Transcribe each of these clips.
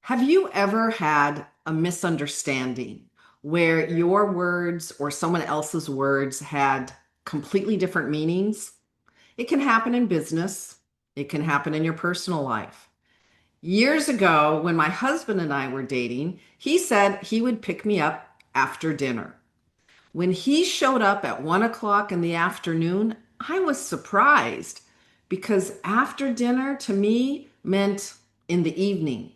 Have you ever had a misunderstanding where your words or someone else's words had completely different meanings? It can happen in business, it can happen in your personal life. Years ago, when my husband and I were dating, he said he would pick me up after dinner. When he showed up at 1 o'clock in the afternoon, I was surprised because after dinner to me meant in the evening.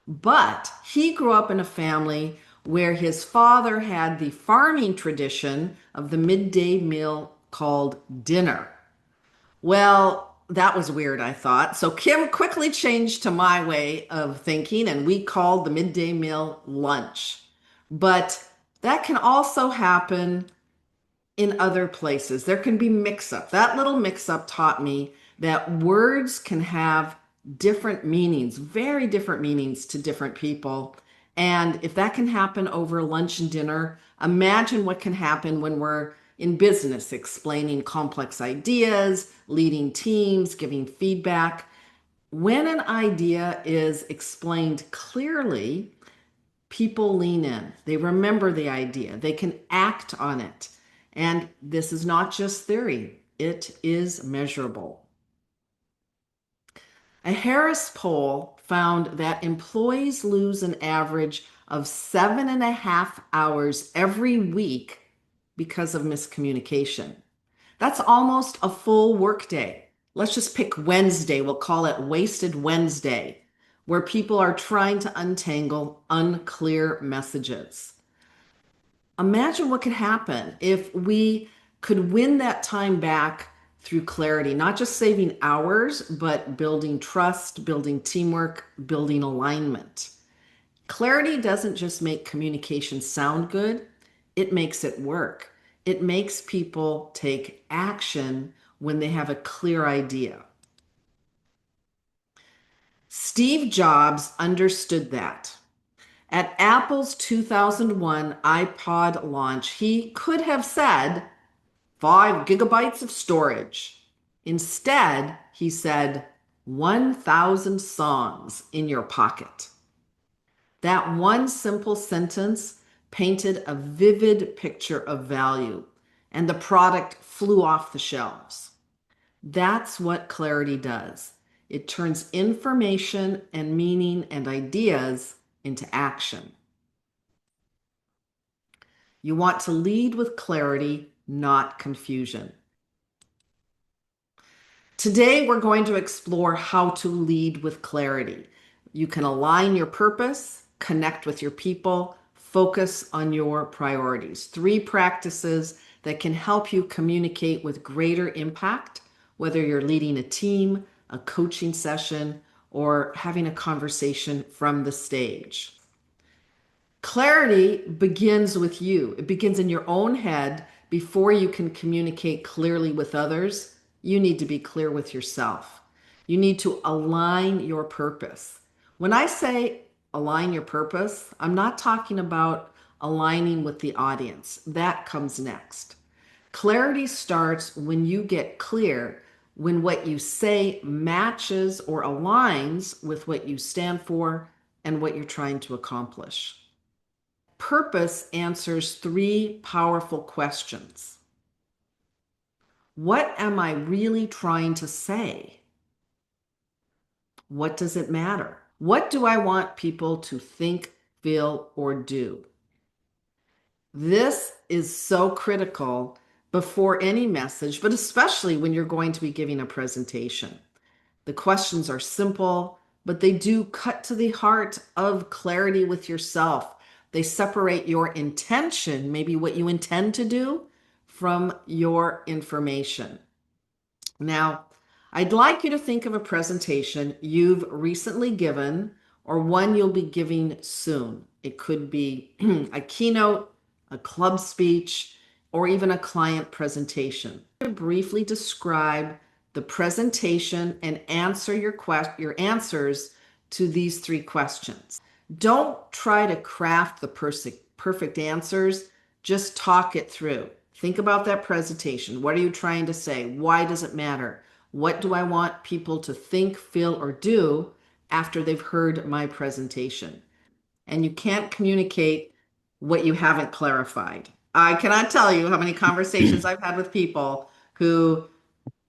But he grew up in a family where his father had the farming tradition of the midday meal called dinner. Well, that was weird, I thought. So Kim quickly changed to my way of thinking, and we called the midday meal lunch. But that can also happen in other places. There can be mix up. That little mix up taught me that words can have different meanings, very different meanings to different people. And if that can happen over lunch and dinner, imagine what can happen when we're in business, explaining complex ideas, leading teams, giving feedback. When an idea is explained clearly, people lean in. They remember the idea. They can act on it. And this is not just theory, it is measurable. A Harris poll found that employees lose an average of 7.5 hours every week because of miscommunication. That's almost a full workday. Let's just pick Wednesday. We'll call it Wasted Wednesday, where people are trying to untangle unclear messages. Imagine what could happen if we could win that time back through clarity, not just saving hours, but building trust, building teamwork, building alignment. Clarity doesn't just make communication sound good, it makes it work. It makes people take action when they have a clear idea. Steve Jobs understood that. At Apple's 2001 iPod launch, he could have said 5 gigabytes of storage. Instead, he said 1,000 songs in your pocket. That one simple sentence painted a vivid picture of value, and the product flew off the shelves. That's what clarity does. It turns information and meaning and ideas into action. You want to lead with clarity, not confusion. Today, we're going to explore how to lead with clarity. You can align your purpose, connect with your people, focus on your priorities. 3 practices that can help you communicate with greater impact, whether you're leading a team, a coaching session, or having a conversation from the stage. Clarity begins with you. It begins in your own head. Before you can communicate clearly with others, you need to be clear with yourself. You need to align your purpose. When I say align your purpose, I'm not talking about aligning with the audience. That comes next. Clarity starts when you get clear, when what you say matches or aligns with what you stand for and what you're trying to accomplish. Purpose answers 3 powerful questions. What am I really trying to say? What does it matter? What do I want people to think, feel, or do? This is so critical before any message, but especially when you're going to be giving a presentation. The questions are simple, but they do cut to the heart of clarity with yourself. They separate your intention, maybe what you intend to do, from your information. Now, I'd like you to think of a presentation you've recently given or one you'll be giving soon. It could be a keynote, a club speech, or even a client presentation. Briefly describe the presentation and answer your answers to these 3 questions. Don't try to craft the perfect answers, just talk it through. Think about that presentation. What are you trying to say? Why does it matter? What do I want people to think, feel, or do? after they've heard my presentation. And you can't communicate what you haven't clarified. I cannot tell you how many conversations I've had with people who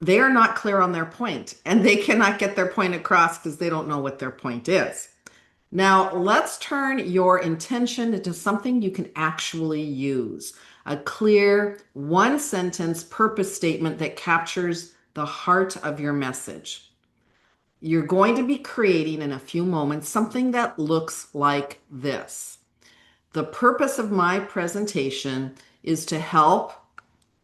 they are not clear on their point and they cannot get their point across because they don't know what their point is. Now, let's turn your intention into something you can actually use. A clear, one sentence purpose statement that captures the heart of your message. You're going to be creating in a few moments something that looks like this. The purpose of my presentation is to help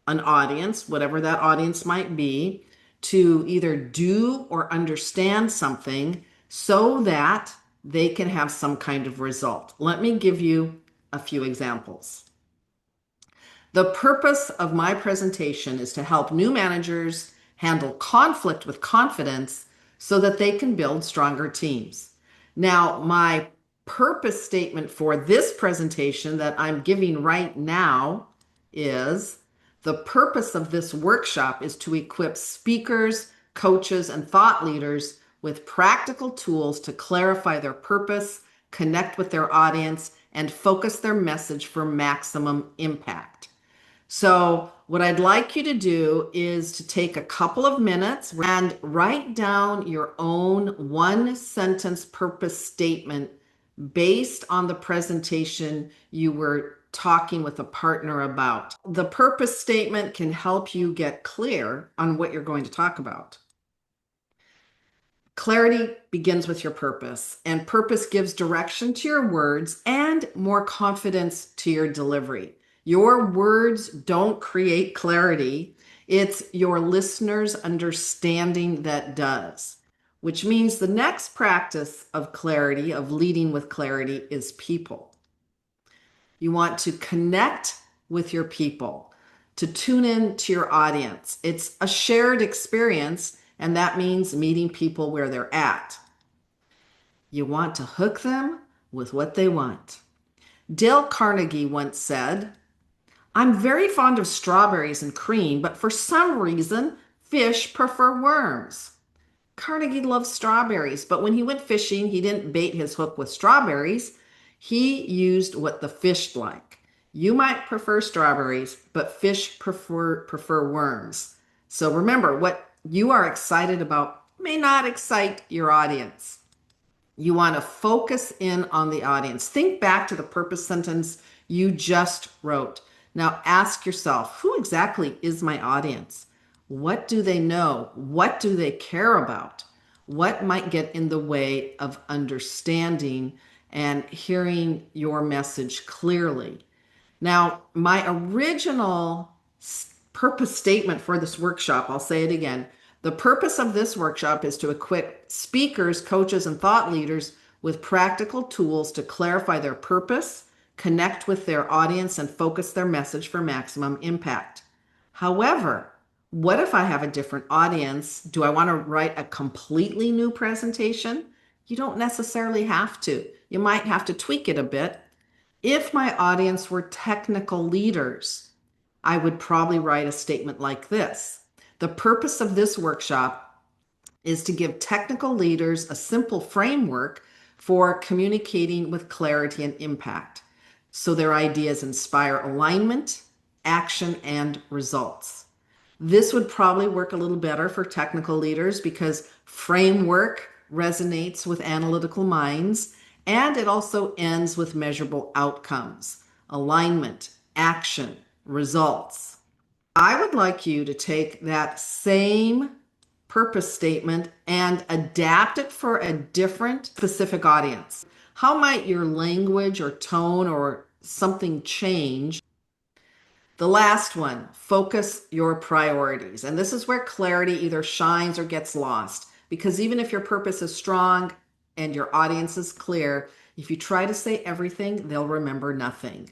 an audience, whatever that audience might be, to either do or understand something so that they can have some kind of result. Let me give you a few examples. The purpose of my presentation is to help new managers handle conflict with confidence so that they can build stronger teams. Now, my purpose statement for this presentation that I'm giving right now is the purpose of this workshop is to equip speakers, coaches, and thought leaders with practical tools to clarify their purpose, connect with their audience, and focus their message for maximum impact. So what I'd like you to do is to take a couple of minutes and write down your own one sentence purpose statement based on the presentation you were talking with a partner about. The purpose statement can help you get clear on what you're going to talk about. Clarity begins with your purpose, and purpose gives direction to your words and more confidence to your delivery. Your words don't create clarity. It's your listener's understanding that does, which means the next practice of clarity, of leading with clarity, is people. You want to connect with your people, to tune in to your audience. It's a shared experience, and that means meeting people where they're at. You want to hook them with what they want. Dale Carnegie once said, "I'm very fond of strawberries and cream, but for some reason, fish prefer worms." Carnegie loves strawberries, but when he went fishing, he didn't bait his hook with strawberries. He used what the fish like. You might prefer strawberries, but fish prefer worms. So remember, what you are excited about may not excite your audience. You want to focus in on the audience. Think back to the purpose sentence you just wrote. Now ask yourself, who exactly is my audience? What do they know? What do they care about? What might get in the way of understanding and hearing your message clearly? Now, my original purpose statement for this workshop, I'll say it again. The purpose of this workshop is to equip speakers, coaches, and thought leaders with practical tools to clarify their purpose, connect with their audience, and focus their message for maximum impact. However, what if I have a different audience? Do I want to write a completely new presentation? You don't necessarily have to. You might have to tweak it a bit. If my audience were technical leaders, I would probably write a statement like this. The purpose of this workshop is to give technical leaders a simple framework for communicating with clarity and impact, so their ideas inspire alignment, action, and results. This would probably work a little better for technical leaders because framework resonates with analytical minds, and it also ends with measurable outcomes, alignment, action, results. I would like you to take that same purpose statement and adapt it for a different specific audience. How might your language or tone or something change? The last one, focus your priorities. And this is where clarity either shines or gets lost. Because even if your purpose is strong and your audience is clear, if you try to say everything, they'll remember nothing.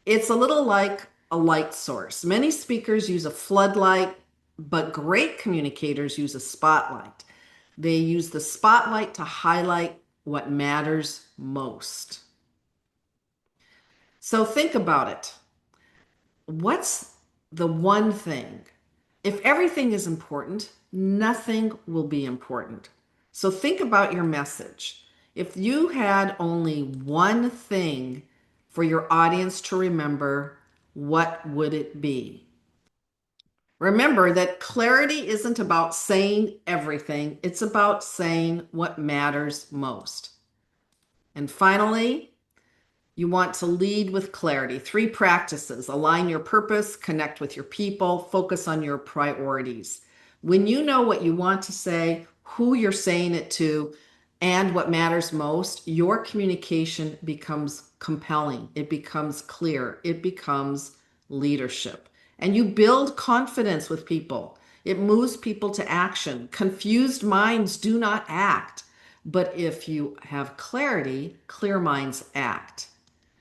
It's a little like a light source. Many speakers use a floodlight, but great communicators use a spotlight. They use the spotlight to highlight what matters most. So think about it. What's the one thing? If everything is important, nothing will be important. So think about your message. If you had only one thing for your audience to remember, what would it be? Remember that clarity isn't about saying everything, it's about saying what matters most. And finally, you want to lead with clarity. 3 practices: align your purpose, connect with your people, focus on your priorities. When you know what you want to say, who you're saying it to, and what matters most, your communication becomes compelling. It becomes clear. It becomes leadership. And you build confidence with people. It moves people to action. Confused minds do not act. But if you have clarity, clear minds act.